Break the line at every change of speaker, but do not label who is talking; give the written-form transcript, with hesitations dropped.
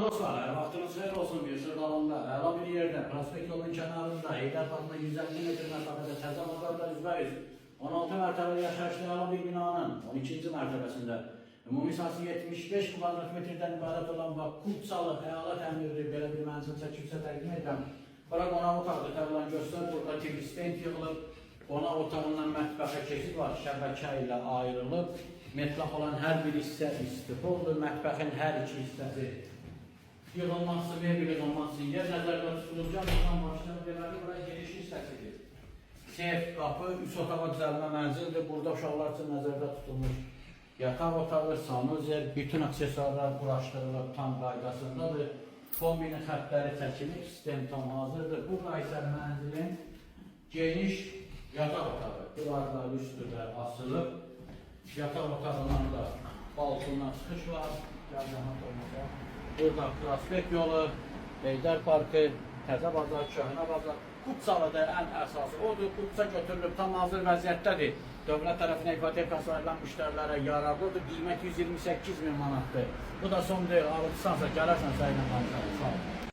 dostlar, vaxtınız xeyir olsun bir dalında, əla bir yerdə, prospekt yolun kənarında, Heydər Parkında 150 metr məsafədə təzə bazarda üzbəyiz. 16 mərtəbəli yaşayışlı əla bir binanın 12-ci mərtəbəsində ümumi sahəsi 75 kvadrat metrdən ibarət olan Kubçalı əyalət əmiri belə bir mənzil çəkilsə təqdim edirəm. Bura qonaq otaqdır, təqdim göstər, burada TV stand yığılıb, qonaq otağından mətbəxə keçid var, şəbəkə ilə ayrılıb. Metlaq olan hər bir hissə istifoldur, mətbəxin hər iki hissəsi yığılması, mebel yığılması, yer nəzərdə tutulur, canlıdan başlayıb deməli, bura geniş hissəsidir. Sef, qapı, üst otağa düzəlmə mənzildir, burada uşaqlar üçün nəzərdə tutulmuş. Yataq otağı, sanuzer, bütün aksesuarlar quraşdırılıb, tam qaydasındadır. Kombinin xətləri çəkilib, sistem tam hazırdır. Burada isə mənzilin geniş yataq otağı, divarlar üstüdə asılıb. Yataq otağından da balkondan çıxış var. Burada prospekt yolu, Heydər Parkı, Təzə Bazar, Köhnə Bazar. Kubçalıda ən əsası odur. Kubça götürülüb, tam hazır vəziyyətdədir. Dövlət tərəfinə ipotekası ayrılan müştərilərə yararlıdır. Qiymət 128 min manatdır. Bu da son deyil, alıcısansa gələrsən səylə danışalım. Sağ olun.